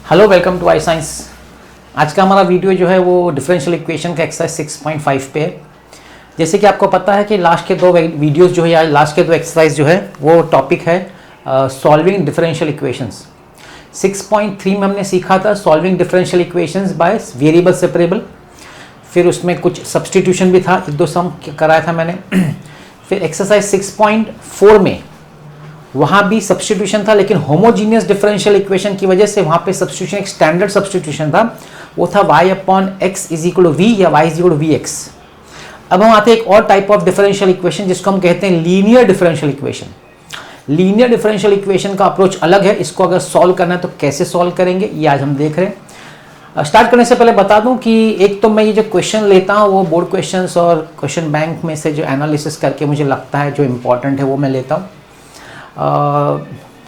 Hello, welcome to iScience. आज का हमारा वीडियो जो है वो डिफरेंशियल इक्वेशन का एक्सरसाइज 6.5 पे है। जैसे कि आपको पता है कि लास्ट के दो वीडियोस जो है या लास्ट के दो एक्सरसाइज जो है वो टॉपिक है सॉल्विंग डिफरेंशियल इक्वेशंस। 6.3 में हमने सीखा था solving differential equations by variable separable. फिर उसमें कुछ सब्सटीट्यूशन भी था, एक दो सम कराया था मैंने। फिर एक्सरसाइज 6.4 में वहाँ भी सब्सटीट्यूशन था, लेकिन होमोजीनियस डिफरेंशियल इक्वेशन की वजह से वहाँ पे सब्सटीट्यूशन एक स्टैंडर्ड सब्सटीट्यूशन था, वो था y upon x is equal to v या y is equal to v x. अब हम आते हैं एक और टाइप ऑफ डिफरेंशियल इक्वेशन जिसको हम कहते हैं linear differential equation. Linear differential equation का अप्रोच अलग है, इसको अगर सॉल्व करना है तो कैसे सॉल्व करेंगे ये आज हम देख रहे हैं। स्टार्ट करने से पहले बता दूं कि एक तो मैं ये जो क्वेश्चन लेता हूँ वो बोर्ड क्वेश्चंस और क्वेश्चन बैंक में से जो एनालिसिस करके मुझे लगता है जो इम्पोर्टेंट है वो मैं लेता हूँ।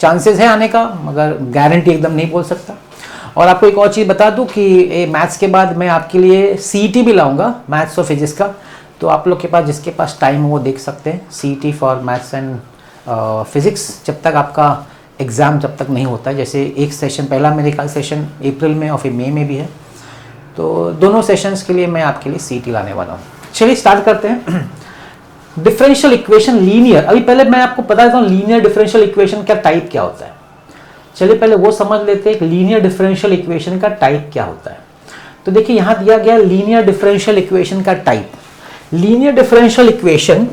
चांसेस है आने का, मगर गारंटी एकदम नहीं बोल सकता। और आपको एक और चीज़ बता दूं कि मैथ्स के बाद मैं आपके लिए सीईटी भी लाऊंगा, मैथ्स और फिजिक्स का। तो आप लोग के पास जिसके पास टाइम हो वो देख सकते हैं CET for maths and physics, जब तक आपका एग्ज़ाम जब तक नहीं होता है। जैसे एक सेशन पहला मेरे ख्याल सेशन अप्रैल में और फिर मई में भी है, तो दोनों सेशंस के लिए मैं आपके लिए सीईटी लाने वाला हूँ। चलिए स्टार्ट करते हैं। डिफरेंशियल इक्वेशन लीनियर, अभी पहले मैं आपको बता देता हूँ लीनियर डिफरेंशियल इक्वेशन का टाइप क्या होता है। चलिए पहले वो समझ लेते हैं कि लीनियर डिफरेंशियल इक्वेशन का टाइप क्या होता है। तो देखिए यहां दिया गया लीनियर डिफरेंशियल इक्वेशन का टाइप। लीनियर डिफरेंशियल इक्वेशन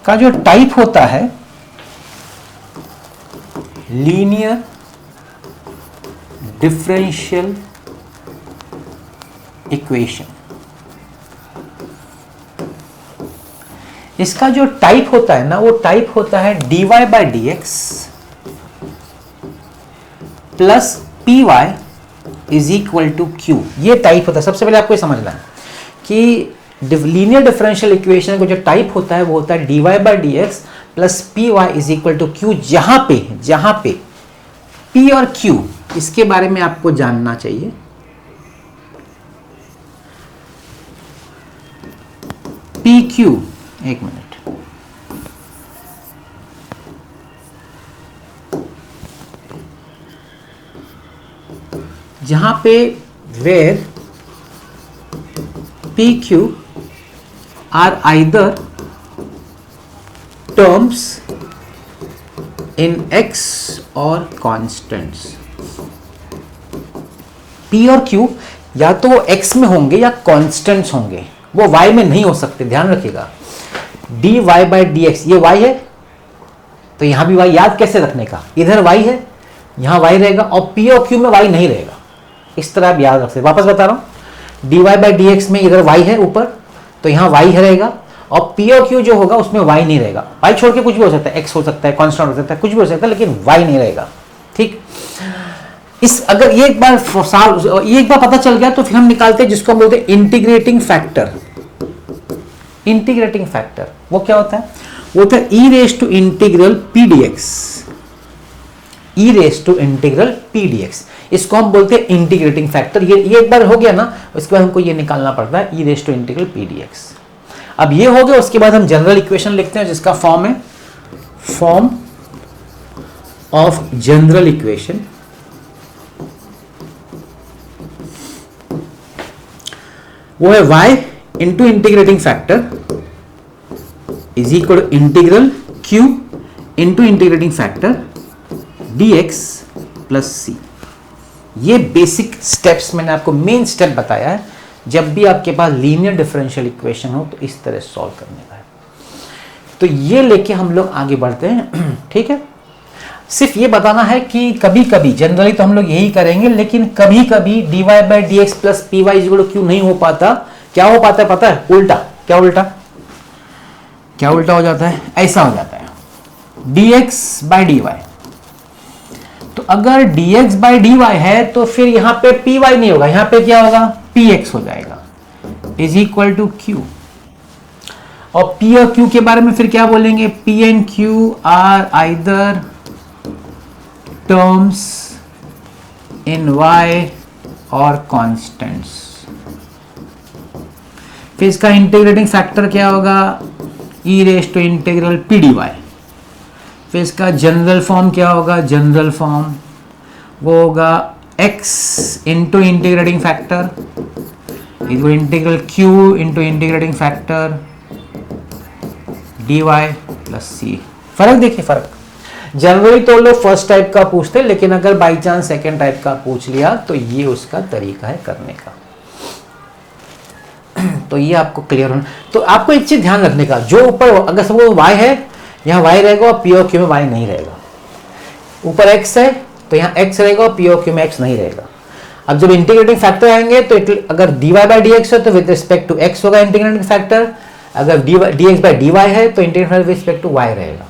का जो टाइप होता है लीनियर डिफरेंशियल इक्वेशन, इसका जो टाइप होता है ना वो टाइप होता है dy by D x plus p y is equal to q. ये टाइप होता है। सबसे पहले आपको ये समझना है कि लीनियर डिफरेंशियल इक्वेशन का जो टाइप होता है वो होता है dy by D x plus p y is equal to q. जहां पे p और q इसके बारे में आपको जानना चाहिए। पी क्यू, एक मिनट, जहां पे where p q are either terms in x और कॉन्स्टेंट्स। पी और क्यू या तो वो एक्स में होंगे या कॉन्स्टेंट्स होंगे, वो वाई में नहीं हो सकते, ध्यान रखिएगा। dy बाई डी एक्स, ये y है तो यहां भी y, याद कैसे रखने का, इधर y है यहां y रहेगा और p और q में y नहीं रहेगा। इस तरह आप याद रख सकते। वापस बता रहा हूं, dy बाई डी एक्स में इधर y है ऊपर तो यहां y रहेगा और p और q जो होगा उसमें y नहीं रहेगा। y छोड़ के कुछ भी हो सकता है, x हो सकता है, कांस्टेंट हो सकता है, कुछ भी हो सकता है, लेकिन y नहीं रहेगा। ठीक, इस अगर ये एक बार पता चल गया तो फिर हम निकालते हैं जिसको हम बोलते हैं इंटीग्रेटिंग फैक्टर। इंटीग्रेटिंग फैक्टर वो क्या होता है, वो होता है e raise to integral p d x. E raise to integral p d x, इसको हम बोलते हैं इंटीग्रेटिंग फैक्टर। ये एक बार हो गया ना, उसके बाद हमको ये निकालना पड़ता है e raise to integral p d x. अब ये हो गया, उसके बाद हम जनरल इक्वेशन लिखते हैं जिसका फॉर्म है फॉर्म ऑफ जनरल इक्वेशन। वो है y into integrating factor is equal to integral q into integrating factor dx plus c। ये बेसिक स्टेप्स मैंने आपको मेन स्टेप बताया है। जब भी आपके पास लीनियर डिफरेंशियल इक्वेशन हो तो इस तरह सॉल्व करने का है। तो ये लेके हम लोग आगे बढ़ते हैं। ठीक है, सिर्फ ये बताना है कि कभी कभी, जनरली तो हम लोग यही करेंगे, लेकिन कभी कभी dy by D x plus p y equal to q नहीं हो पाता। क्या हो पाता है पता है? उल्टा। क्या उल्टा हो जाता है? ऐसा हो जाता है dx बाई डी वाई। तो अगर dx बाई डी वाई है तो फिर यहां पे पी वाई नहीं होगा, यहां पे क्या होगा, px हो जाएगा इज इक्वल टू क्यू। और p और q के बारे में फिर क्या बोलेंगे, p and q are either terms in y और कॉन्स्टेंट्स। फिर इसका इंटीग्रेटिंग फैक्टर क्या होगा, e raise to integral p d y. फिर इसका जनरल फॉर्म क्या होगा, जनरल फॉर्म वो होगा x into integrating factor equal integral q into integrating factor dy plus c। फर्क देखिए, फर्क जनरली तो लोग फर्स्ट टाइप का पूछते, लेकिन अगर बाई चांस सेकेंड टाइप का पूछ लिया तो ये उसका तरीका है करने का। तो ये आपको क्लियर होना। तो आपको एक चीज ध्यान रखने का, जो ऊपर अगर सब वो y है, यहाँ y रहेगा और p और q में y नहीं रहेगा। ऊपर x है तो यहाँ x रहेगा और p और q में x नहीं रहेगा। अब जब इंटीग्रेटिंग फैक्टर आएंगे तो अगर dy बाई dx है तो विद रिस्पेक्ट टू x होगा इंटीग्रेटिंग फैक्टर, अगर dx बाई dy है तो integrating factor with respect to y रहेगा,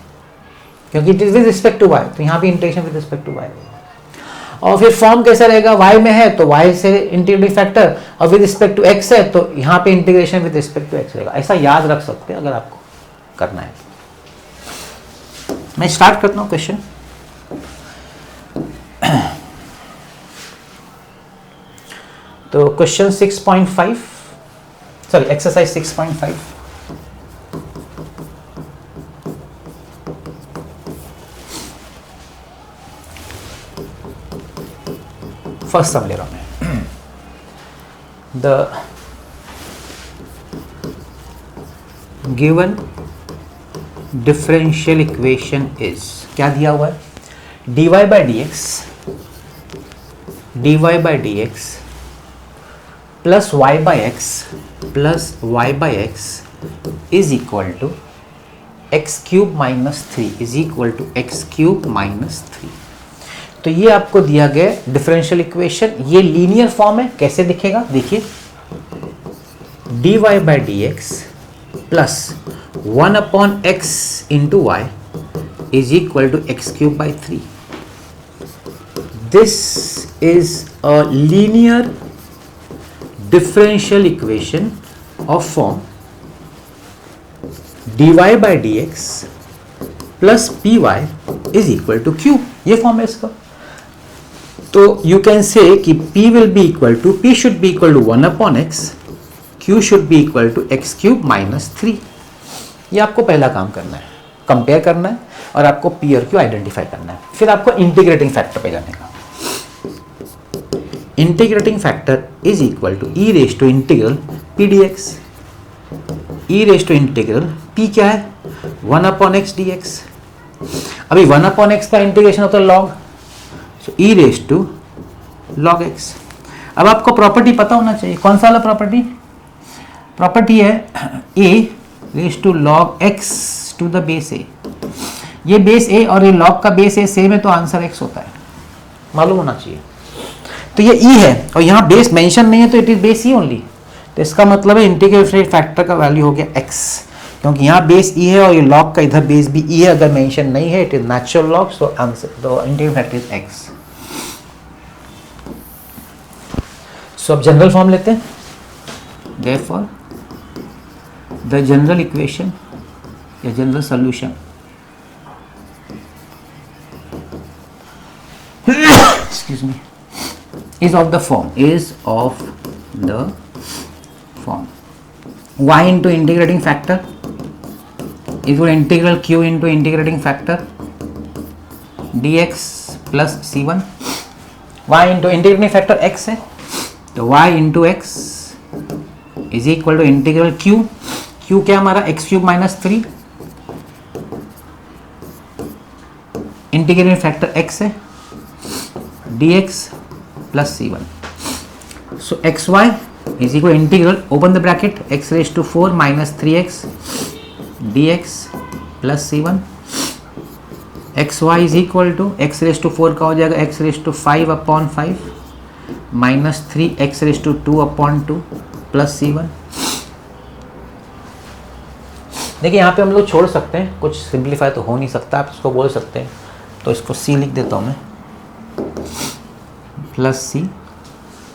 क्योंकि it is with respect to y, तो यहाँ भी integration with respect to y रहेगा। और फिर फॉर्म कैसा रहेगा, y में है तो y से इंटीग्रेटिंग फैक्टर, और विद रिस्पेक्ट टू x है तो यहाँ पे integration with respect to x रहेगा। ऐसा याद रख सकते हैं अगर आपको करना है। मैं स्टार्ट करता हूँ क्वेश्चन। तो question 6.5, sorry exercise 6.5। First sum ले रहा हूं मैं। The given differential equation is, क्या दिया हुआ है, dy by D x plus y by x is equal to x cube minus 3 is equal to x cube minus 3। तो ये आपको दिया गया डिफरेंशियल इक्वेशन, ये लीनियर फॉर्म है। कैसे दिखेगा देखिए, dy by D x plus 1 upon x into y is equal to x cube by 3। This is a linear differential equation of form dy by D x plus p y is equal to q. ये form है इसका। तो you can say कि p will be equal to, p should be equal to 1 upon x, q should be equal to x cube minus 3। ये आपको पहला काम करना है, कंपेयर करना है और आपको p और q आइडेंटिफाई करना है। फिर आपको इंटीग्रेटिंग फैक्टर पे जाने का। Integrating factor is equal to e raise to integral p d x. E raise to integral p क्या है, 1 अपॉन एक्स डी एक्स। अभी 1 अपॉन एक्स का इंटीग्रेशन होता है log, so e raise to log x। अब आपको property पता होना चाहिए, कौन सा वाला प्रॉपर्टी, प्रॉपर्टी है a raise to log x to the base a। ये बेस a और ये log का बेस a सेम है तो आंसर x होता है, मालूम होना चाहिए। तो ये e है और यहाँ बेस मेंशन नहीं है तो it is base e only, तो इसका मतलब है इंटीग्रेटेड फैक्टर का वैल्यू हो गया x, क्योंकि यहाँ बेस e है और ये log का इधर बेस भी e है। अगर मेंशन नहीं है it is natural log, so answer तो इंटीग्रेटेड फैक्टर इज x। सो अब जनरल फॉर्म लेते हैं। Therefore the general equation या general solution excuse me is of the form y into integrating factor equal integral q into integrating factor dx plus c1। y into integrating factor x है तो y into x is equal to integral q क्या हमारा x cube minus 3, integrating factor x है dx plus c1। So x y is equal integral open the bracket x raise to 4 minus 3x dx plus c1। X y is equal to x raise to 4 का हो जाएगा x raise to 5 upon 5 minus 3 x raise to 2 upon 2 plus c1। देखिए यहाँ पे हम लोग छोड़ सकते हैं, कुछ सिंप्लीफाई तो हो नहीं सकता, आप इसको बोल सकते हैं, तो इसको c लिख देता हूँ मैं प्लस c।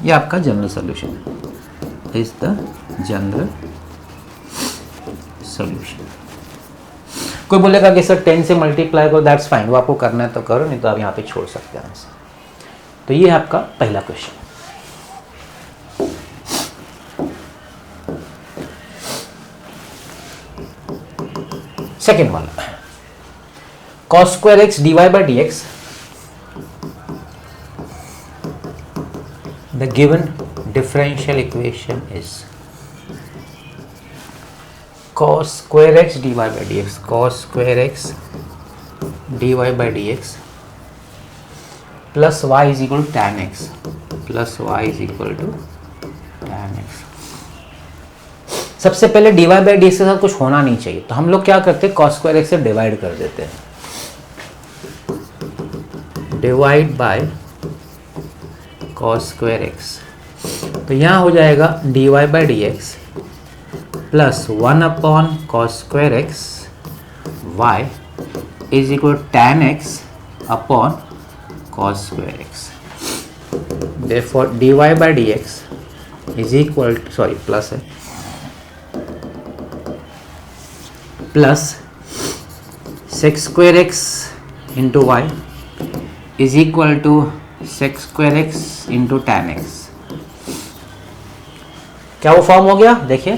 ये आपका जनरल सॉल्यूशन है, इज द जनरल सॉल्यूशन। कोई बोलेगा कि सर 10 से मल्टीप्लाई करो, दैट्स फाइन, वो आपको करना है तो करो, नहीं तो आप यहाँ पे छोड़ सकते हैं आंसर। तो ये है आपका पहला क्वेश्चन। सेकेंड वाला cos square x dy by D x the given differential equation is cos square x dy by dx, cos square x dy by dx plus y is equal to tan x, plus y is equal to tan x। सबसे पहले dy by dx के साथ कुछ होना नहीं चाहिए, तो हम लोग क्या करते हैं, cos square x से डिवाइड कर देते हैं, divide by cos square x। तो यहाँ हो जाएगा dy by dx plus 1 upon cos square x y is equal tan x upon cos square x। therefore dy by dx is equal to, sorry plus है, plus sec square x into y is equal to sec square x into tan x। क्या वो form हो गया, देखिए,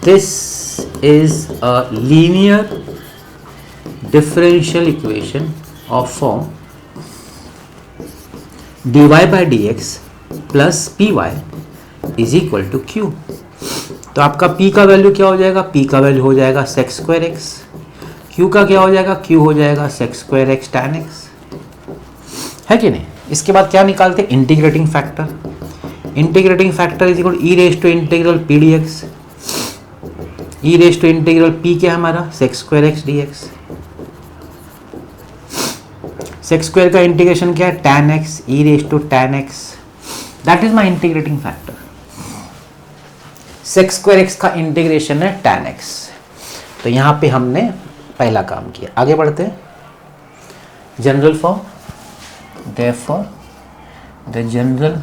this is a linear differential equation of form dy by dx plus p y is equal to q. तो आपका p का value क्या हो जाएगा, p का वैल्यू हो जाएगा sec square x, q का क्या हो जाएगा, q हो जाएगा sec square x tan x, है कि नहीं। इसके बाद क्या निकालते हैं, integrating factor. Integrating factor is equal e raise to integral p d x, e raise to integral p क्या है हमारा, sec square x D x. Sec square का इंटीग्रेशन क्या है, tan x e raise to tan x, that is my integrating factor. Sec square x का integration है tan x। तो यहां पे हमने पहला काम किया, आगे बढ़ते हैं। General form, therefore the general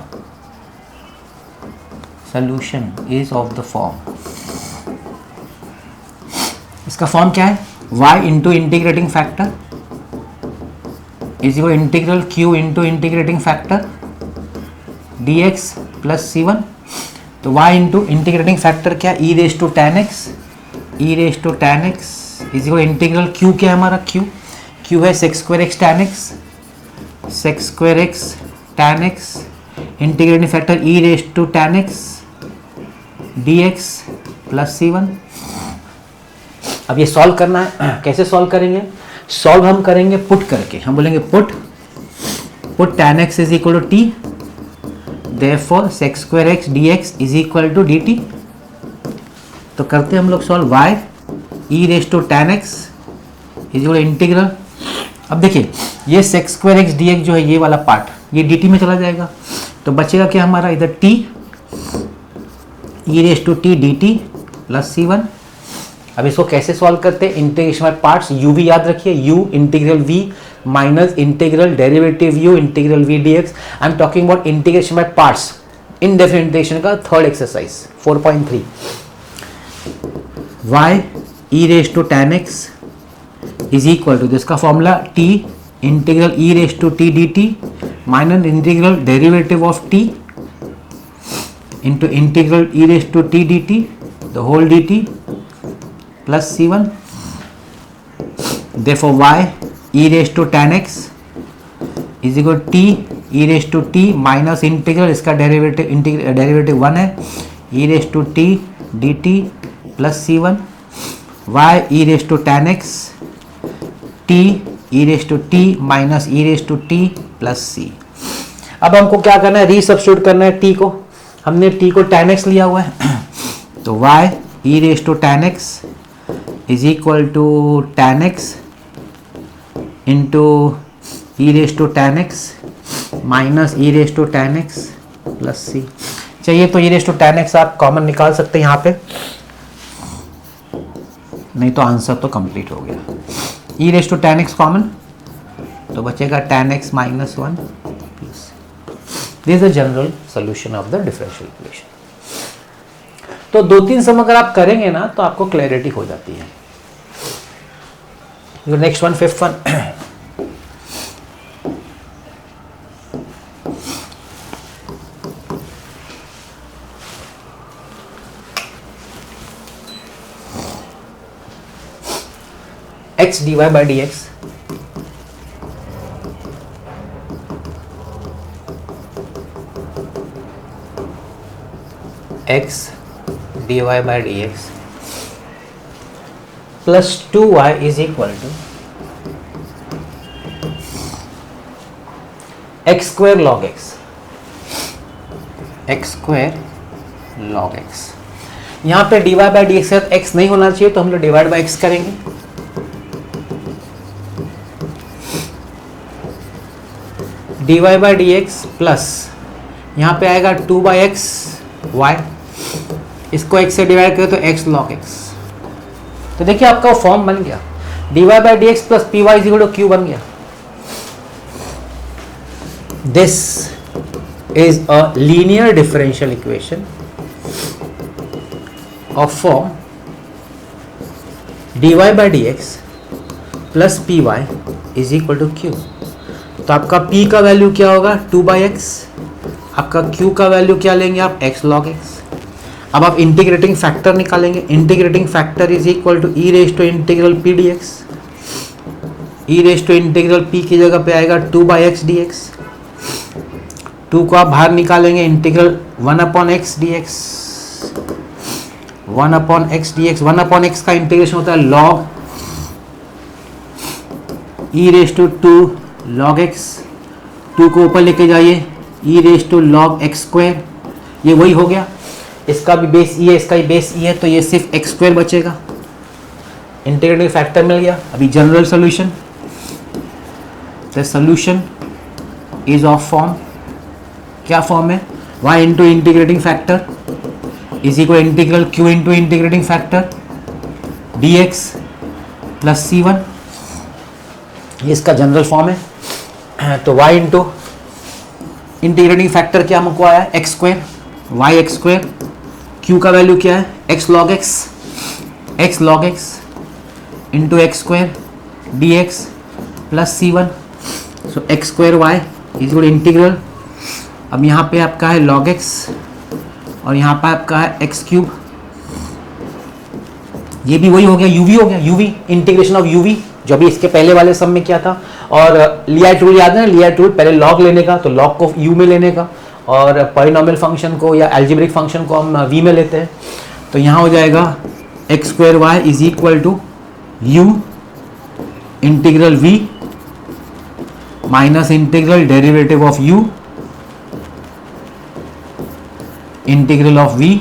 solution is of the form, इसका फॉर्म क्या है, y into integrating factor is equal integral q into integrating factor dx plus c1। तो y इंटू इंटीग्रेटिंग फैक्टर क्या, e raise to tan x, e raise to tan x is equal integral q क्या है हमारा, q है sec square x tan x, sec square x tan x integrating factor e raise to tan x dx plus c1। अब ये solve करना है, कैसे solve करेंगे, सॉल्व हम करेंगे पुट करके, हम बोलेंगे put tan x is equal to t, therefore sec square x dx is equal to dt। तो करते हैं हम लोग solve, y e raise to tan x is equal integral, अब देखिए ये sec square x dx जो है ये वाला पार्ट ये dt में चला जाएगा, तो बचेगा क्या हमारा इधर t e raise to t dt plus c1। अब इसको कैसे सॉल्व करते हैं, इंटीग्रेशन बाय पार्ट्स, u भी याद रखिए, u integral v minus integral derivative u integral v dx। I am talking about integration by parts, indefinite integration का third exercise 4.3। y e raise to tan x is equal to, जिसका formula t integral e raise to t dt minus integral derivative of t into integral e raise to t dt the whole dt plus c1। therefore y e raise to tan x is equal t e raise to t minus integral, इसका derivative 1 है, e raise to t dt plus c1। y e raise to tan x t e raise to t minus e raise to t plus c। अब हमको क्या करना है, resubstitute करना है t को, हमने t को tan x लिया हुआ है, तो y e raise to tan x is equal to tan x into e raise to tan x minus e raise to tan x plus c। चाहिए तो e raise to tan x आप common निकाल सकते हैं यहाँ पे, नहीं तो आंसर तो कंप्लीट हो गया। e raise to tan x common, तो बचेगा tan x minus 1 plus. This is the general solution of the differential equation. तो 2-3 सम अगर आप करेंगे ना तो आपको क्लैरिटी हो जाती है। Next one, fifth one, x dy by dx x d Y by D x plus 2y is equal to x square log x, x square log x. यहाँ पे d Y by D x x नहीं होना चाहिए तो हम लोग divide by x करेंगे। D Y by D x plus यहाँ पे आएगा 2 बाई एक्स वाई, इसको x से डिवाइड करें तो x log x। तो देखिए आपका फॉर्म बन गया, dy by D x plus p y equal to q बन गया। This is a linear differential equation of form dy by D x plus p y is equal to q. तो आपका p का value क्या होगा 2 by एक्स, आपका q का वैल्यू क्या लेंगे आप x log x। अब आप इंटीग्रेटिंग फैक्टर निकालेंगे, integrating factor is equal to e raise to integral p d x, e raise to integral p की जगह पे आएगा 2 बाई एक्स डी एक्स, 2 को आप बाहर निकालेंगे integral 1 upon x D x, 1 upon x D x, 1 upon x का integration होता है log e raise to 2 log x, 2 को ऊपर लेके जाइए e raise to log x square, ये वही हो गया। इसका भी बेस ई है, इसका भी बेस ई है, तो ये सिर्फ एक्स स्क्वायर बचेगा। इंटीग्रेटिंग फैक्टर मिल गया। अभी general solution, the solution is of form, क्या फॉर्म है y into integrating factor is equal integral q into integrating factor d x plus c one, ये इसका जनरल फॉर्म है। तो y इंटू इंटीग्रेटिंग फैक्टर क्या हमको आया x square, y x square, q का वैल्यू क्या है x log x, x log x into x square d x plus c one. So x square y is equal integral, अब यहाँ पे आपका है लॉग एक्स और यहाँ पे आपका है एक्स क्यूब, ये भी वही हो गया यूवी हो गया, यूवी इंटीग्रेशन ऑफ यूवी जो अभी इसके पहले वाले सम में किया था। और लिया टूल याद है ना, लिया टूल पहले लॉग लेने का, तो लॉग को यू में लेने का, और पॉलिनोमियल फंक्शन को या एल्जेब्रिक फंक्शन को हम वी में लेते हैं। तो यहाँ हो जाएगा x square y is equal to u integral v minus integral derivative of u integral of v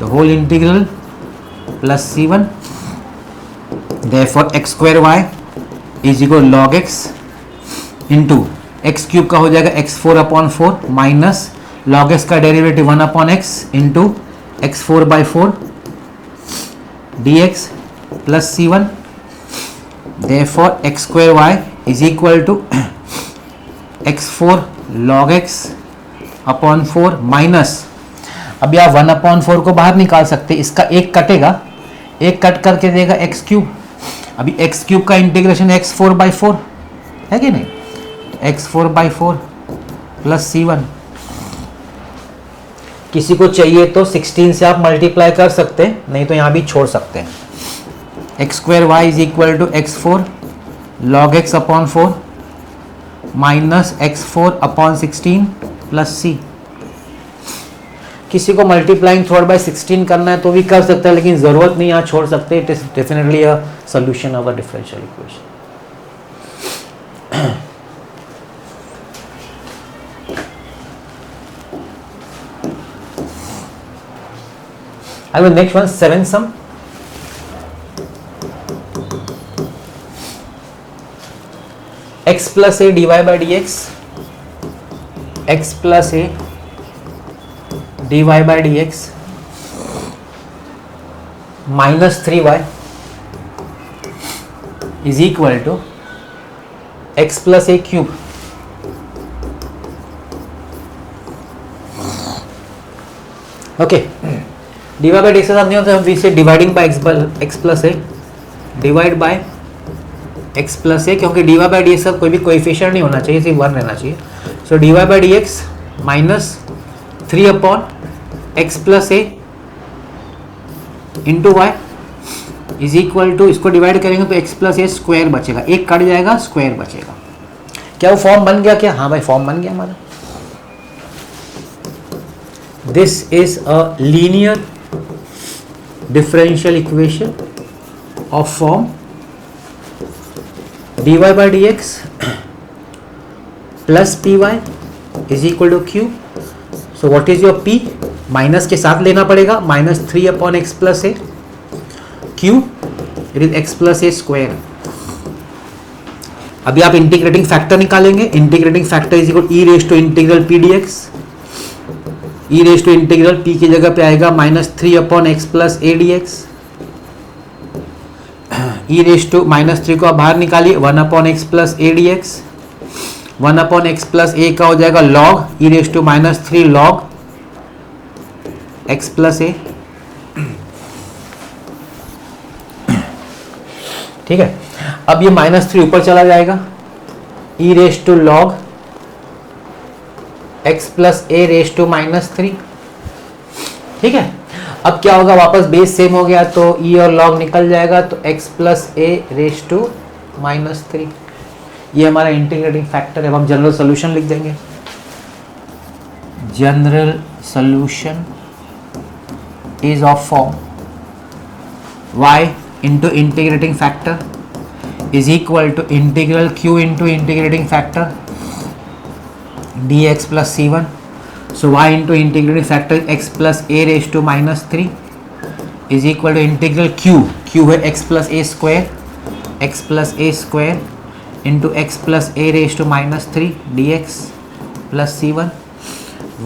the whole integral plus c one. Therefore x square y is equal log x into x cube का हो जाएगा x four upon four minus log x का derivative 1 upon x into x four by four d x plus c one. Therefore x square y is equal to x four log x upon four minus, अभी आप 1 upon four को बाहर निकाल सकते, इसका एक कटेगा, एक कट करके देगा एक्स क्यूब। अभी एक्स क्यूब का integration x four by four है कि नहीं, x four by four plus c one. किसी को चाहिए तो 16 से आप मल्टीप्लाई कर सकते हैं, नहीं तो यहाँ भी छोड़ सकते हैं। X square y is equal to x four log x upon four minus x four upon 16 plus c. किसी को मल्टीप्लाइंग थ्रू बाय 16 करना है तो भी कर सकता है, लेकिन ज़रूरत नहीं, यहाँ छोड़ सकते। It is definitely a solution of a differential equation. I will next one 7 sum. X plus a dy by dx, x plus a dy by dx minus 3y is equal to x plus a cube. Okay. dy by dx के साथ नहीं होता, हम इसे dividing by x plus a, divide by x plus a, क्योंकि dy by dx का कोई भी कोएफिशिएंट नहीं होना चाहिए, सिर्फ 1 रहना चाहिए। सो dy by dx minus 3 upon x plus a into y is equal to, इसको डिवाइड करेंगे तो x प्लस ए स्क्वायर बचेगा, एक कट जाएगा स्क्वायर बचेगा। क्या वो फॉर्म बन गया क्या? हाँ भाई फॉर्म बन गया हमारा। This is a linear differential equation of form dy by dx plus p y is equal to q. So what is your p? Minus के साथ लेना पड़ेगा, -3 upon x plus a. q it is x plus a square. अभी आप integrating factor निकालेंगे. Integrating factor is equal e raise to integral p d x. E raise to integral p की जगह पे आएगा -3 upon x plus a d x. E raise to -3 को आप बाहर निकालिए, 1 upon x plus a d x. 1 upon x plus a का हो जाएगा log e raise to -3 log x plus a. ठीक है. अब ये -3 ऊपर चला जाएगा, e raise to log x plus a raise to -3. ठीक है. अब क्या होगा, वापस बेस सेम हो गया तो ई और लॉग निकल जाएगा, तो x plus a raise to -3. ये हमारा इंटीग्रेटिंग फैक्टर है. अब हम जनरल सोल्यूशन लिख देंगे. General solution is of form y into integrating factor is equal to integral q into integrating factor dx plus c1. So y into integrating factor x plus a raised to -3 is equal to integral q है x plus a square into x plus a raised to -3 dx plus c1.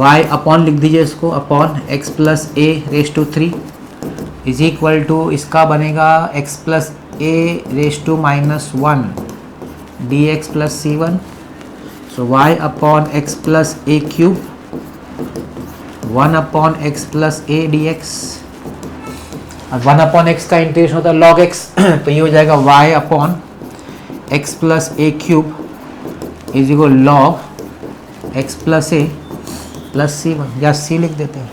y upon लिख दीजिए इसको, upon x plus a raised to 3 is equal to इसका बनेगा x plus a raised to -1 dx plus c1. So y upon x plus a cube 1 upon x plus a d x. 1 upon x का integration होता है log x, तो ये हो जाएगा y upon x plus a cube is equal log x plus a plus c one, या c लिख देते हैं.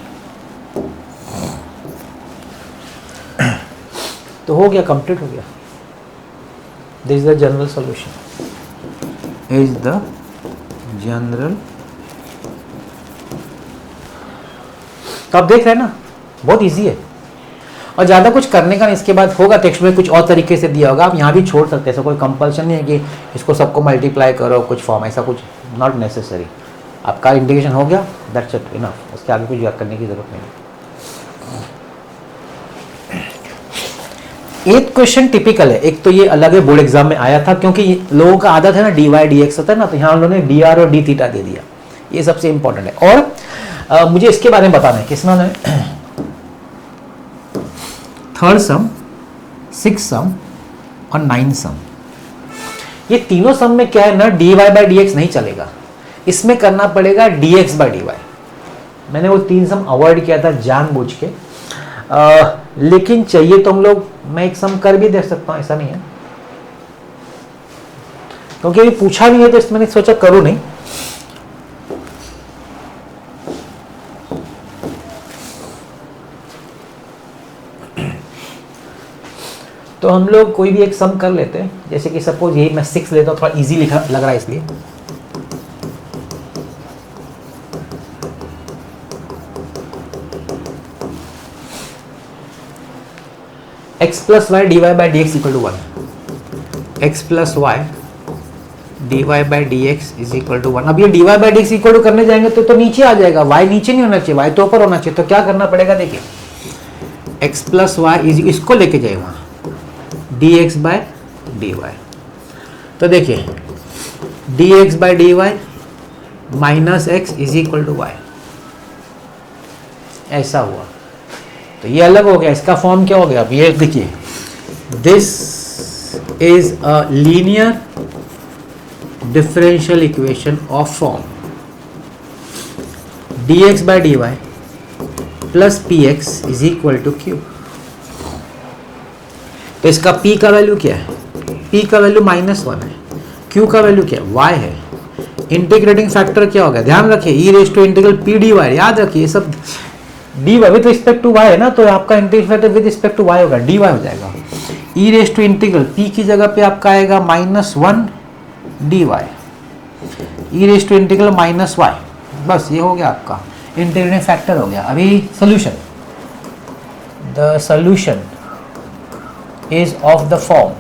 तो हो गया, कंप्लीट हो गया. This is the general solution. Is the general. तो आप देख रहे हैं ना, बहुत इजी है और ज़्यादा कुछ करने का नहीं. इसके बाद होगा टेक्स्ट में कुछ और तरीके से दिया होगा, आप यहाँ भी छोड़ सकते हैं. ऐसा कोई कंपल्शन नहीं है कि इसको सबको मल्टीप्लाई करो कुछ फॉर्म, ऐसा कुछ नॉट नेसेसरी. आपका इंटीग्रेशन हो गया, दैट्स इट इनफ. उसके आगे कुछ करने की जरूरत नहीं. एक क्वेश्चन टिपिकल है, एक तो ये अलग है, बोर्ड एग्जाम में आया था, क्योंकि लोगों का आदत है ना dy dx होता है ना, तो यहाँ उन्होंने dr और d थीटा दे दिया. ये सबसे इंपॉर्टेंट है. और मुझे इसके बारे में बताना है. किसना ने थर्ड सम, 6 सम और 9 सम, ये तीनों सम में क्या है ना, dy बाई डी एक्स नहीं चलेगा. इसमें करना पड़ेगा dx बाई dy. मैंने वो 3 सम अवॉइड किया था जानबूझ के, लेकिन चाहिए तो हम लोग, मैं एक सम कर भी दे सकता हूं, ऐसा नहीं है, क्योंकि अभी पूछा नहीं है तो इसमें मैंने सोचा करूं नहीं. तो हम लोग कोई भी एक सम कर लेते हैं. जैसे कि सपोज यही मैं 6 लेता हूं, थोड़ा इजी लिखा लग रहा है इसलिए. x plus y d Y by D x equal to 1. X plus y d Y by D x is equal to 1. अब ये d Y by D x equal to करने जाएंगे तो नीचे आ जाएगा. y नीचे नहीं होना चाहिए, y तो ऊपर होना चाहिए. तो क्या करना पड़ेगा, देखिए x प्लस वाई इज, इसको लेके जाए वहां d x by d y. तो देखिए d x by d y minus x is equal to y, ऐसा हुआ. तो ये अलग हो गया. इसका फॉर्म क्या हो गया, अब ये देखिए, this is a linear differential equation of form d x by d y plus p x is equal to q. तो इसका p का वैल्यू क्या है, p का वैल्यू -1 है, q का वैल्यू क्या है, y है. इंटीग्रेटिंग फैक्टर क्या होगा, ध्यान रखिए, e raise to integral p d y. याद रखिए ये सब dy with respect to y है ना, तो आपका integrating factor with respect to y होगा, dy हो जाएगा. E raise to integral p की जगह पे आपका आएगा -1 dy, e raise to integral -y. बस ये हो गया आपका. इंटीग्रेटिंग फैक्टर हो गया। अभी solution, the solution is of the form,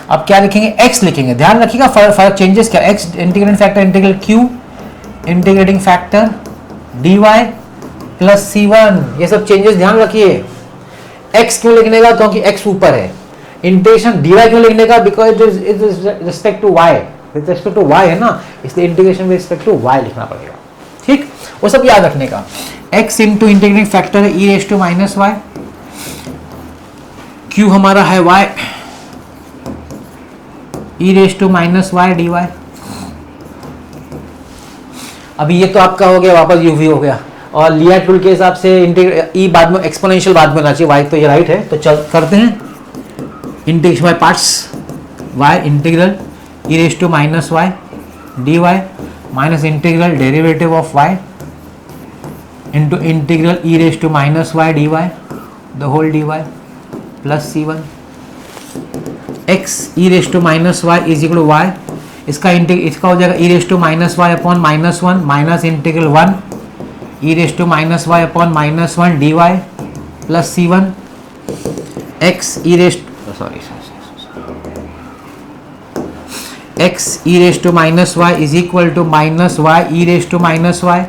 अब क्या लिखेंगे, x लिखेंगे, ध्यान रखिएगा फर्क चेंजेस क्या, x integrating factor integral q integrating factor dy plus c1, ये सब चेंजेस ध्यान रखिए। x क्यों लिखने का, क्योंकि x ऊपर है। इंटीग्रेशन dy क्यों लिखने का, because it is respect to y, with respect to y है ना, इसलिए integration with respect to y लिखना पड़ेगा। ठीक, वो सब याद रखने का। x इंटू इंटीग्रेटिंग फैक्टर है e raise to minus y, q हमारा है y e raise to minus y d y. अभी ये तो आपका हो गया, वापस uv हो गया, और लिया टूल के हिसाब से ई बाद में एक्सपोनेंशियल बाद में होना चाहिए, y तो ये राइट है, तो चल करते हैं integration by parts, y integral e raise to minus y d y minus integral derivative of y into integral e raise to minus y d y the whole d y plus c1 x e raise to minus y is equal to y, इसका हो जाएगा e raise to minus y upon minus one minus integral 1 e raise to minus y upon minus one d y plus c1 x e raise x e raise to minus y is equal to minus y e raise to minus y,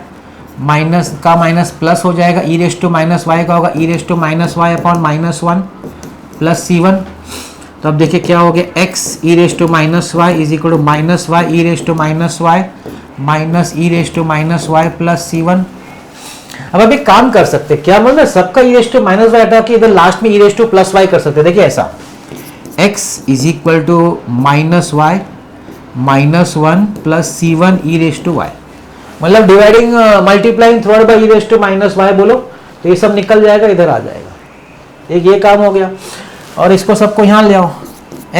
minus का minus plus हो जाएगा, e raise to minus y का होगा e raise to minus y upon minus one plus c1। तो अब देखिए क्या हो गया, x e raise to minus y is equal to minus y e raise to minus y minus e raise to minus y plus c1। अब अभी काम कर सकते क्या, मतलब सबका e raise to minus y हटा के इधर लास्ट में e raise to plus y कर सकते। देखिए ऐसा, x is equal to minus y minus one plus c1 e raise to y, मतलब dividing multiplying through by e raise to minus y बोलो, तो ये सब निकल जाएगा, इधर आ जाएगा। एक ये काम हो गया, और इसको सबको यहाँ ले आओ,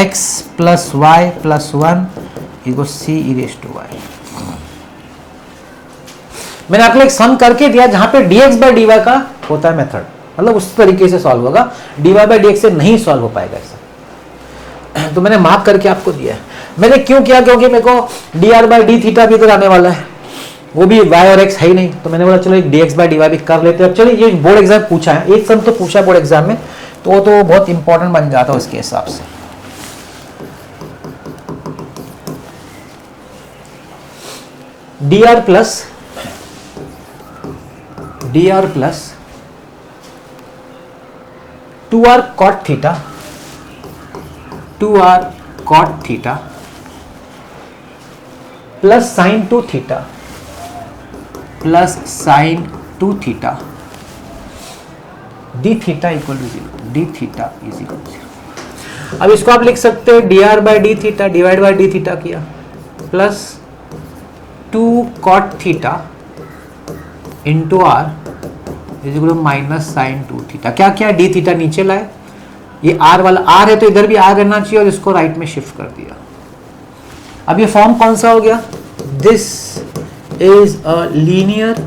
x plus y plus one equal c e raise to y. मैंने आपको एक सम करके दिया जहां पे dx बाय dy का होता है मेथड, मतलब उस तरीके से सॉल्व होगा, dy बाय dx से नहीं सॉल्व हो पाएगा ऐसा, तो मैंने मार्क करके आपको दिया है। मैंने क्यों किया, क्योंकि मेरे को dr बाय d थीटा भी इधर आने वाला है, वो भी y और x है ही नहीं, तो मैंने बोला चलो एक dx बाय dy भी कर लेते हैं। अब चलिए, ये बोर्ड एग्जाम पूछा है, एक सम तो पूछा है बोर्ड एग्जाम में, तो वो तो बहुत इंपॉर्टेंट बन जाता है उसके हिसाब से। dr plus 2r cot theta 2r cot theta plus sine 2 theta plus sine 2 theta D theta equal to 0, D theta is equal to 0। अब इसको आप लिख सकते हैं dr by D theta divide by D theta किया plus 2 cot theta into R is equal to minus sine 2 theta. क्या क्या D theta नीचे लाए, ये आर वाला आर है तो इधर भी आर रहना चाहिए, और इसको राइट में शिफ्ट कर दिया। अब ये फॉर्म कौन सा हो गया, this is a linear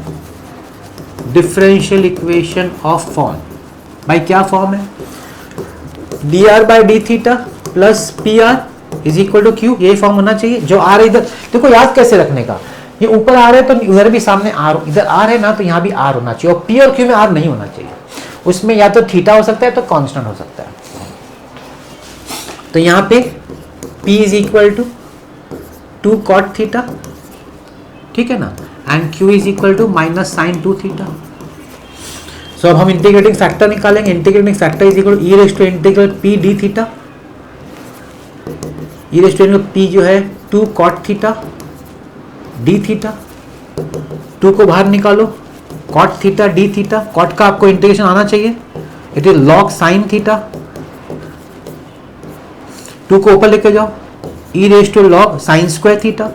differential equation of form. भाई क्या फॉर्म है, d r by d theta plus p r is equal to q, ये फॉर्म होना चाहिए। जो आर इधर देखो, याद कैसे रखने का, ये ऊपर आर है तो इधर भी सामने आर, इधर आर है ना तो यहाँ भी आर होना चाहिए, और पी और क्यू में आर नहीं होना चाहिए, उसमें या तो थीटा हो सकता है तो कांस्टेंट हो सकता है। तो यहाँ पे p is equal to 2 cot theta, ठीक है ना, and q is equal to minus sine 2 theta. So अब हम इंटीग्रेटिंग फैक्टर निकालेंगे, integrating factor is equal to e raise to integral p D theta, e raise to integral p जो है 2 cot theta D theta, 2 को बाहर निकालो, cot theta D theta, cot का आपको इंटीग्रेशन आना चाहिए, it is log sine theta, 2 को ऊपर लेके जाओ, e raise to log sine square theta.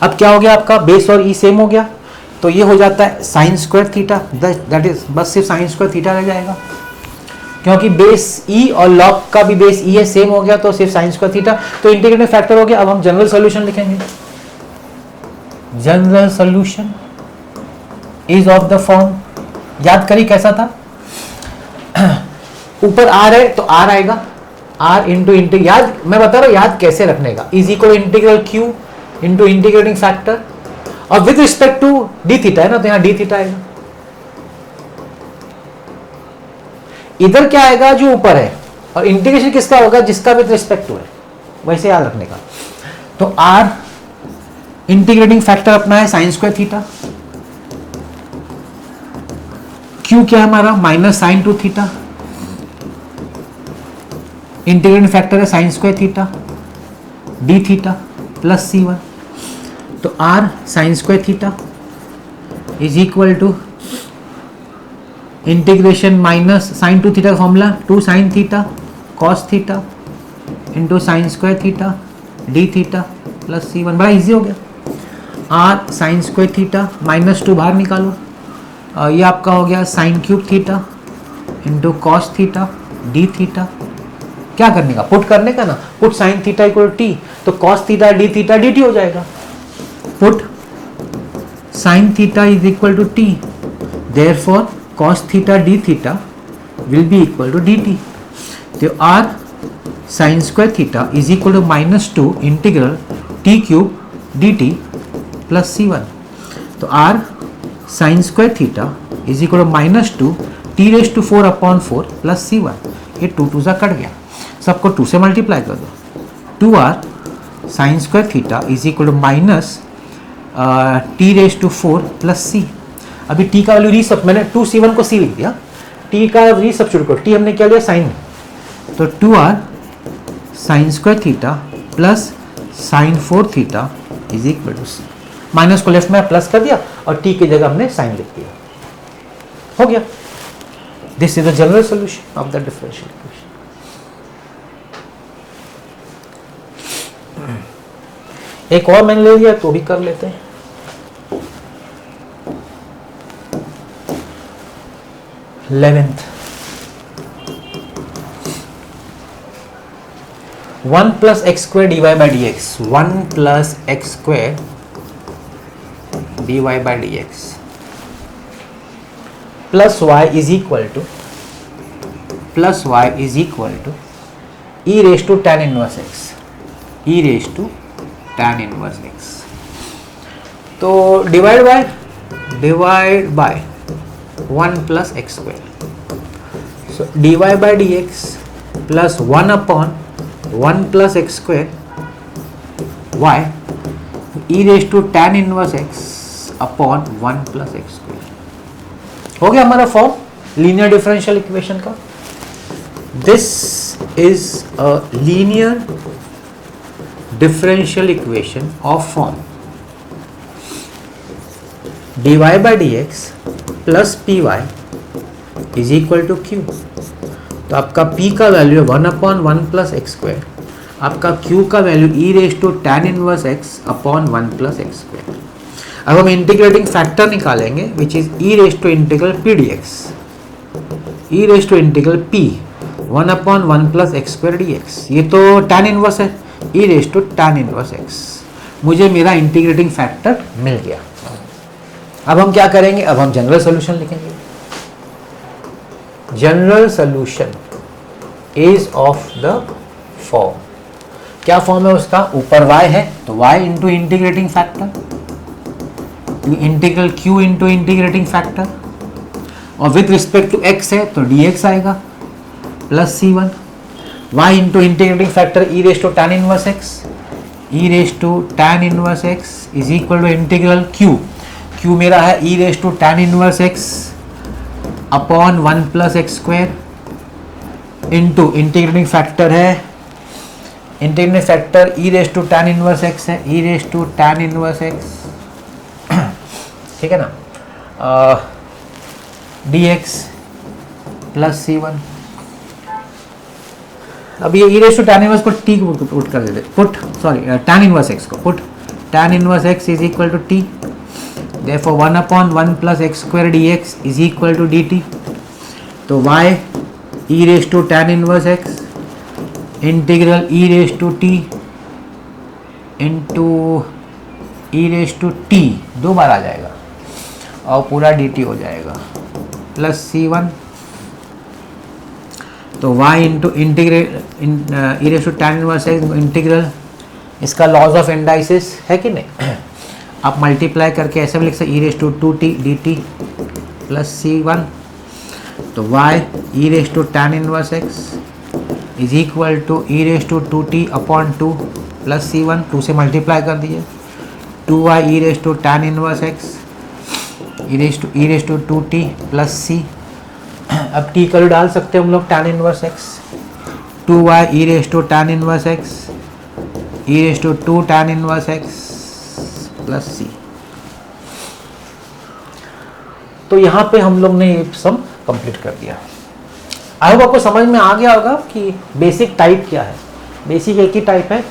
अब क्या हो गया आपका, बेस और e सेम हो गया, तो ये हो जाता है sine square theta, that is बस सिर्फ साइन स्क्वायर थीटा रह जाएगा, क्योंकि बेस e और log का भी बेस e है, सेम हो गया, तो सिर्फ साइन स्क्वायर थीटा। तो इंटीग्रेटिंग फैक्टर हो गया। अब हम जनरल सॉल्यूशन लिखेंगे, general solution is of the form, याद करिए कैसा था, ऊपर r है तो r आएगा, r इंटू इंटीग्रल, याद मैं बता रहा हूँ याद कैसे रखने का, is equal integral q into integrating factor, और with respect to D theta है ना, तो यहां डी थीटा आएगा। इधर क्या आएगा, जो ऊपर है, और इंटीग्रेशन किसका होगा, जिसका विद रिस्पेक्ट टू है, वैसे याद रखने का। तो आर इंटीग्रेटिंग फैक्टर अपना है साइन स्क्वायर थीटा, क्यू क्या है हमारा minus sine two theta, integrating factor है sine square theta D theta plus C1। तो R sine square theta is equal to integration minus sine two theta का formula 2 sine theta cos theta into sine square theta D theta plus C1। बड़ा easy हो गया। R sine square theta minus 2 बाहर निकालो, ये आपका हो गया sine cube theta into cos theta D theta. क्या करने का, पुट करने का ना, put sine theta equal T, तो cos theta D theta D T हो जाएगा। Put sine theta is equal to T, therefore cos theta D theta will be equal to D T. तो R sine square theta is equal to -2 integral T cube D T plus C1। तो R sine square theta is equal to -2 T raise to 4 upon 4 plus C1। ये 2 सा cut गया, सबको 2 से multiply कर दो। 2r sine square theta is equal to minus t raise to 4 plus C। अभी t का वैल्यू रीसब, मैंने 2C1 को C लिख दिया, t का रीसब्स्टिट्यूट करो, t हमने क्या लिया साइन, तो 2r sine square theta plus sine 4 theta is equal to C। माइनस को लेफ्ट में प्लस कर दिया और t की जगह हमने साइन लिख दिया, हो गया। This is the general solution of the differential equation. एक और मैंने ले लिया तो भी कर लेते हैं। Eleventh, 1 plus X square D Y by D x, 1 plus X square D Y by D x plus Y is equal to e raise to tan inverse X, e raise to tan inverse X. तो divide by 1 plus X square, so D Y by D x plus 1 upon 1 plus X square Y e raise to tan inverse X upon 1 plus X square. हो गया हमारा form linear differential equation का। This is a linear differential equation of form dy by dx plus py is equal to q। तो आपका p का value है 1 upon 1 plus X square, आपका q का value e raise to tan inverse x upon 1 plus X square. अब हम integrating factor निकालेंगे which is e raise to integral p dx, e raise to integral p 1 upon 1 plus X square dx। ये तो tan inverse है, e raise to tan inverse X, मुझे मेरा integrating factor मिल गया। अब हम क्या करेंगे, अब हम जनरल सॉल्यूशन लिखेंगे। General solution is of the form, क्या फॉर्म है उसका, ऊपर y है तो y into integrating factor, integral q into integrating factor, और विथ रिस्पेक्ट टू x है तो dx आएगा plus C1, y into integrating factor e raise to tan inverse X, e raise to tan inverse X is equal to integral q मेरा है e raise to tan inverse X upon 1 plus X square into integrating factor है, integrating factor e raise to tan inverse X है, e raise to tan inverse X, ठीक है ना, dx plus C1। अब ये e raise to tan inverse को t को put कर देते, put sorry tan inverse x को put tan inverse x is equal to t, therefore 1 upon 1 plus X square dx is equal to dt। तो y e raise to tan inverse x इंटीग्रल e raise to t into e raise to t 2 बार आ जाएगा और पूरा dt हो जाएगा plus C1। तो y into integrate e raise to tan inverse x integral, इसका लॉज ऑफ इंडाइसिस है कि नहीं, आप मल्टीप्लाई करके ऐसे भी लिख सकते e raise to 2t dt plus c1, तो y e raise to tan inverse x is equal to e raise to 2t upon 2 plus c1, 2 से मल्टीप्लाई कर दिए, 2y e raise to tan inverse x e raise to 2t plus c, अब t का डाल सकते हैं हम लोग tan inverse x, 2y e raise to tan inverse x e raise to 2 tan inverse x plus c। तो यहाँ पे हम लोग ने ये सम कंप्लीट कर दिया। आई होप आपको समझ में आ गया होगा कि बेसिक टाइप क्या है। बेसिक एक ही टाइप है,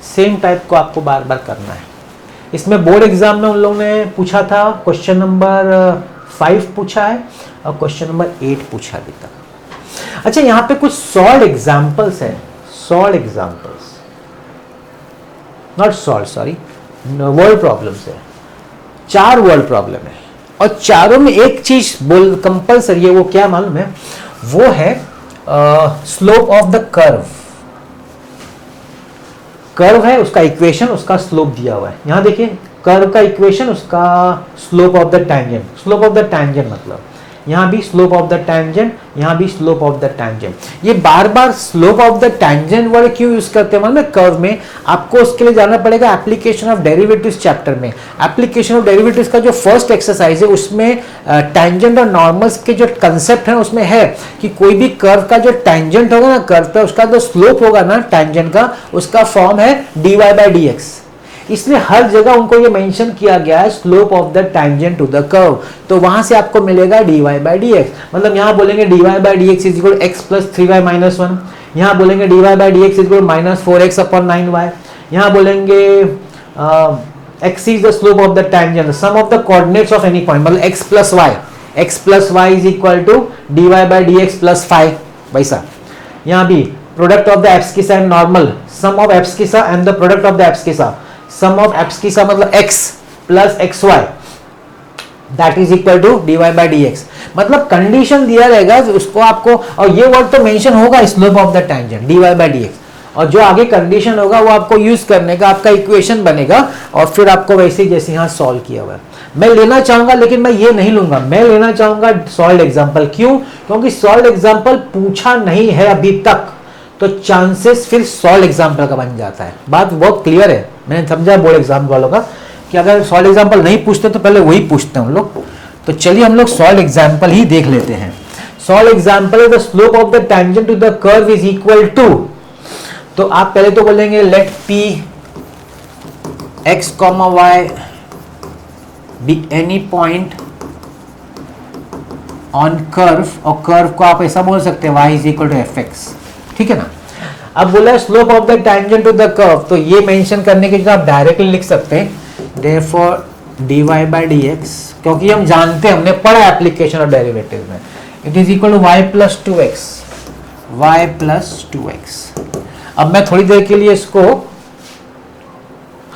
सेम टाइप को आपको बार बार करना है। इसमें बोर्ड एग्जाम में उन लोगों ने पूछा था, क्वेश्चन नंबर 5 पूछा है और क्वेश्चन नंबर 8 पूछा अभी तक। अच्छा, यहाँ पे कुछ सॉल्व एग्जाम्पल्स है, solve examples, not solve, sorry, word problems है। 4 वर्ड प्रॉब्लम है और चारों में एक चीज बोल कंपलसरी है, वो क्या मालूम है? वो है slope of the curve. Curve है, उसका इक्वेशन, उसका स्लोप दिया हुआ है। यहां देखिए, कर्व का इक्वेशन, उसका slope of the tangent. Slope of the tangent मतलब यहाँ भी स्लोप ऑफ द टैंजेंट, यहाँ भी स्लोप ऑफ द टैंजेंट। ये बार बार slope of the tangent word क्यों यूज करते हैं मालूम है? कर्व में आपको उसके लिए जाना पड़ेगा एप्लीकेशन ऑफ डेरिवेटिव्स चैप्टर में। एप्लीकेशन ऑफ डेरिवेटिव्स का जो फर्स्ट एक्सरसाइज है उसमें टैंजेंट और नॉर्मल्स के जो कंसेप्ट है उसमें है कि कोई भी कर्व का जो टैंजेंट होगा ना कर्व पे, उसका जो स्लोप होगा ना टैंजेंट का, उसका फॉर्म है dy बाई डी एक्स। इसलिए हर जगह उनको ये मेंशन किया गया है slope of the tangent to the curve, तो वहां से आपको मिलेगा dy बाई डी एक्स। मतलब यहां बोलेंगे dy by D x is equal to x plus 3y minus 1, यहां बोलेंगे dy by D x is equal to minus 4x upon 9y, यहां बोलेंगे x is the slope of the tangent sum of the coordinates of any point, मतलब x plus y is equal to dy by D x plus 5। वैसा यहां भी product of the abscissa and normal, sum of abscissa and the product of the abscissa, sum of abscissa मतलब x plus xy that is equal to dy by D X. मतलब condition दिया रहेगा उसको आपको, और ये वर्ड तो mention होगा slope of the tangent dy by D x, और जो आगे कंडीशन होगा वो आपको यूज करने का आपका इक्वेशन बनेगा और फिर आपको वैसे जैसे यहाँ सॉल्व किया हुआ है। मैं लेना चाहूंगा लेकिन मैं ये नहीं लूंगा, मैं लेना चाहूंगा सॉल्व एग्जाम्पल। क्यों? क्योंकि सॉल्व एग्जाम्पल पूछा नहीं है अभी तक, तो चांसेस फिर सॉल्व एग्जाम्पल का बन जाता है। बात बहुत क्लियर है, मैंने समझा बोर्ड एग्जाम वालों का कि अगर सॉल्व एग्जाम्पल नहीं पूछते तो पहले वही पूछते हैं हम लोग। तो चलिए हम लोग सॉल्व एग्जाम्पल ही देख लेते हैं। Solve example the slope of the tangent to the curve is equal to, तो आप पहले तो बोलेंगे let p x, y be any point on curve, और कर्व को आप ऐसा बोल सकते हैं y is equal to f x, ठीक है ना। अब बोला slope of the tangent to the curve, तो ये मेंशन करने के लिए आप डायरेक्टली लिख सकते हैं therefore dy by D x, क्योंकि हम जानते हैं, हमने पढ़ा एप्लीकेशन ऑफ डेरिवेटिव में, it is equal to y plus 2x, y plus 2x। अब मैं थोड़ी देर के लिए इसको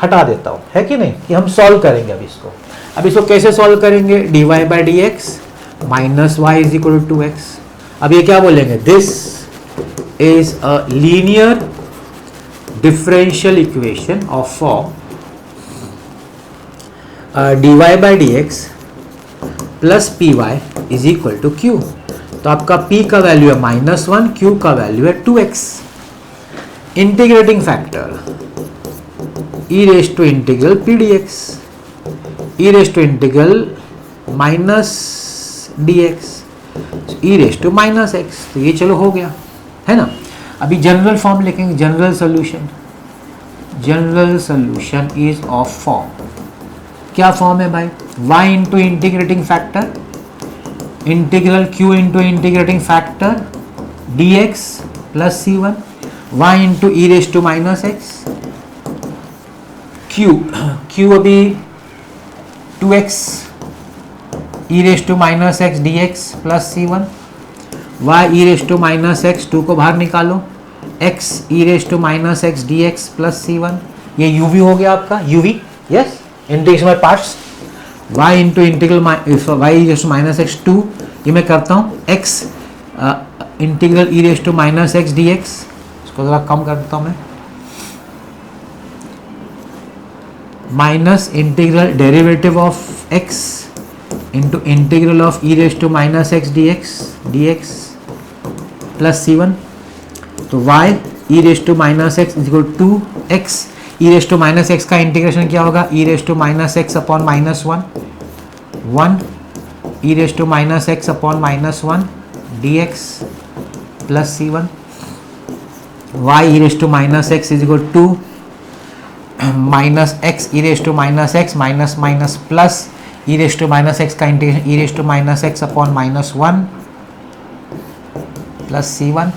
हटा देता हूं, है कि नहीं, कि हम सॉल्व करेंगे अब इसको। अब इसको कैसे सॉल्व करेंगे? dy by D x minus y is equal to 2x। अब ये क्या बोलेंगे? This is a linear differential equation of form dy by dx plus py is equal to q। तो आपका p का वैल्यू है -1, q का वैल्यू है 2x। Integrating factor e raise to integral p dx, e raise to integral minus dx, e raise to minus x। तो ये चलो हो गया, है ना। अभी जनरल फॉर्म लिखेंगे, general solution. General solution is of form, क्या फॉर्म है भाई? y into integrating factor integral q into integrating factor dx plus c1, y into e raise to minus x, q अभी 2x e raise to minus x dx plus c1, y e raise to minus x, 2 को बाहर निकालो, x e raise to minus x D x plus c1, ये uv हो गया आपका, uv, yes, integration by parts, y into integral y e raise to minus x 2, ये मैं करता हूँ, x इंटीग्रल e raise to minus x D x, इसको ज़रा कम कर देता हूँ मैं, minus integral derivative of x into integral of e raise to minus x D x plus C1। तो y e raise to minus x is equal to x, e raise to minus X का integration क्या होगा, e raise to minus X upon minus one, e raise to minus X upon minus one D x plus C1। y e raise to minus x is equal to minus X e raise to minus X minus minus plus e raise to minus X का integration e raise to minus X upon minus one plus C1।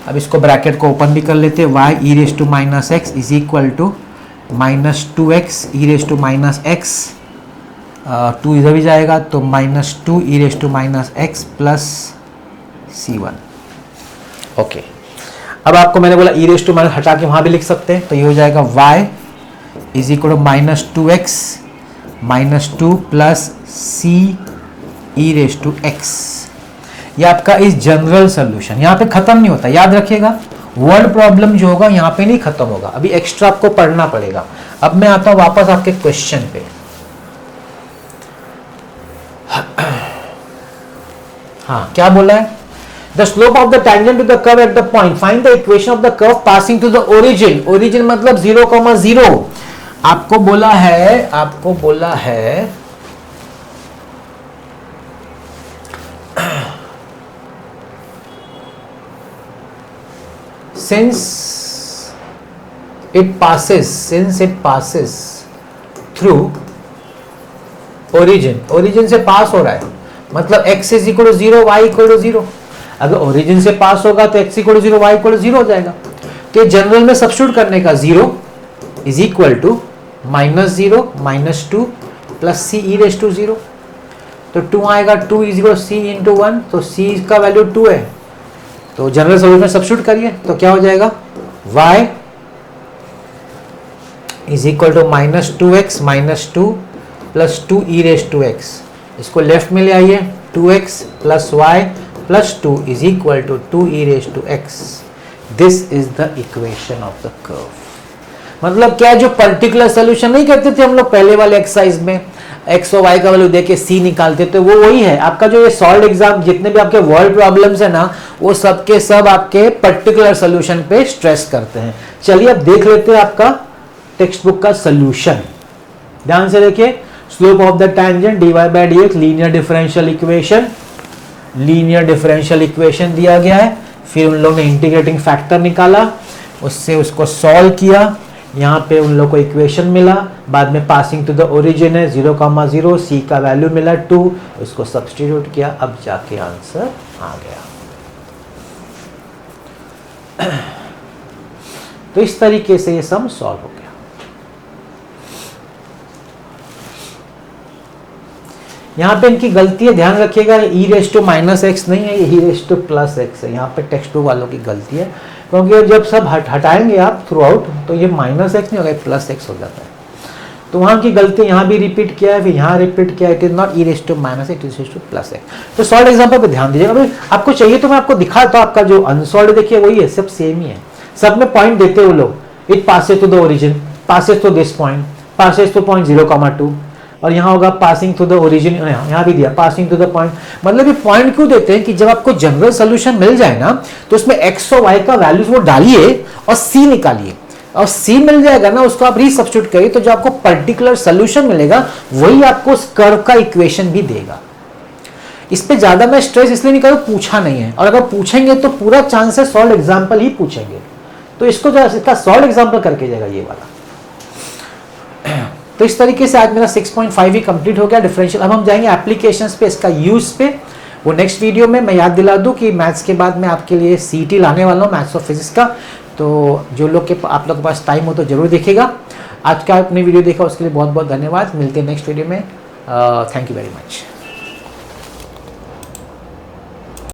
अब इसको bracket को open भी कर लेते हैं, y e raise to minus x is equal to minus two x e raise to minus x, two इधर भी जाएगा तो minus two e raise to minus x plus C1। Okay, अब आपको मैंने बोला ई रेज टू माइनस हटा के वहाँ भी लिख सकते हैं, तो ये हो जाएगा y is equal to minus two x minus two plus c e raise to x. ये आपका इस जनरल सोल्यूशन, यहाँ पे खत्म नहीं होता, याद रखिएगा वर्ड प्रॉब्लम जो होगा यहाँ पे नहीं खत्म होगा, अभी एक्स्ट्रा आपको पढ़ना पड़ेगा। अब मैं आता हूँ वापस आपके क्वेश्चन पे। हाँ, क्या बोला है, the slope of the tangent to the curve at the point, find the equation of the curve passing to the origin. Origin मतलब 0,0। आपको बोला है since it passes through origin से पास हो रहा है, मतलब x is equal to 0, y equal to 0। अगर ओरिजिन से पास होगा तो x equal to 0, y equal to 0 हो जाएगा। तो ये जनरल में सब्स्टिट्यूट करने का 0 is equal to minus 0 minus two plus c e raise to 0। तो 2 आएगा, 2 इज इक्वल सी इंटू 1, तो c का वैल्यू 2 है, तो जनरल सोल्यूशन में सब्स्टिट्यूट करिए तो क्या हो जाएगा, y is equal to minus two x minus two plus two e raise to x. इसको लेफ्ट में ले आइए, 2x plus y plus two is equal to 2 e raise to x. This is the equation of the curve. मतलब क्या, जो particular solution नहीं करते थे हम लोग पहले वाले एक्सरसाइज में, एक्स और वाई का वैल्यू देके सी निकालते थे, वो वही है आपका। जो ये सॉल्व एग्जाम जितने भी आपके वर्ड प्रॉब्लम्स है ना, वो सब के सब आपके पर्टिकुलर सोल्यूशन पे स्ट्रेस करते हैं। चलिए अब देख लेते हैं आपका टेक्स्ट बुक का सोल्यूशन। ध्यान से देखिए, slope of the tangent dy by dx, linear differential equation दिया गया है। फिर उन लोगों ने इंटीग्रेटिंग फैक्टर निकाला, उससे उसको सॉल्व किया, यहाँ पे उन लोगों को इक्वेशन मिला। बाद में पासिंग टू द ओरिजिन है 0,0, सी का वैल्यू मिला 2, उसको सब्स्टिट्यूट किया, अब जाके आंसर आ गया। तो इस तरीके से ये सम सॉल्व हो गया। यहाँ पे इनकी गलती है, ध्यान रखिएगा, ई रेज टू माइनस एक्स नहीं है, e raise to plus x है। यहाँ पे टेक्स्ट बुक वालों की गलती है, क्योंकि जब सब हटाएंगे आप थ्रू आउट तो ये माइनस एक्स नहीं होगा, प्लस एक्स हो जाता है। तो वहाँ की गलती यहाँ भी रिपीट किया है, फिर यहाँ रिपीट किया है, it is not e raise to minus x, it is two plus x. तो सॉल्व एग्जाम्पल पे ध्यान दीजिएगा। अभी आपको चाहिए तो मैं आपको दिखाता हूँ, आपका जो अनसॉल्व देखिए वही है, सब सेम ही है, सब में पॉइंट देते हैं वो लोग। It passes to the origin, passes to this point, passes to point 0,2, और यहाँ होगा पासिंग टू द ओरिजिन, यहाँ भी दिया पासिंग टू द पॉइंट। मतलब ये पॉइंट क्यों देते हैं कि जब आपको जनरल सोल्यूशन मिल जाए ना, तो उसमें एक्स और वाई का वैल्यूज वो डालिए और सी निकालिए, और सी मिल जाएगा ना, उसको आप रीसब्स्टिट्यूट करिए, तो जो आपको पर्टिकुलर सोल्यूशन मिलेगा वही आपको उस कर्व का इक्वेशन भी देगा। इस पे ज्यादा मैं स्ट्रेस इसलिए नहीं करूँ, पूछा नहीं है, और अगर पूछेंगे तो पूरा चांस है सॉल्व एग्जाम्पल ही पूछेंगे, तो इसको जो इसका सॉल्व एग्जाम्पल करके जाएगा ये वाला। तो इस तरीके से आज मेरा 6.5 ही कंप्लीट हो गया डिफरेंशियल। अब हम जाएंगे एप्लीकेशंस पे, इसका यूज पे, वो नेक्स्ट वीडियो में। मैं याद दिला दूं कि मैथ्स के बाद मैं आपके लिए सीटी लाने वाला हूँ, मैथ्स और फिजिक्स का। तो जो लोग के आप लोग के पास टाइम हो तो जरूर देखिएगा। आज का आपने वीडियो देखा उसके लिए बहुत बहुत धन्यवाद। मिलते हैं नेक्स्ट वीडियो में। Thank you very much.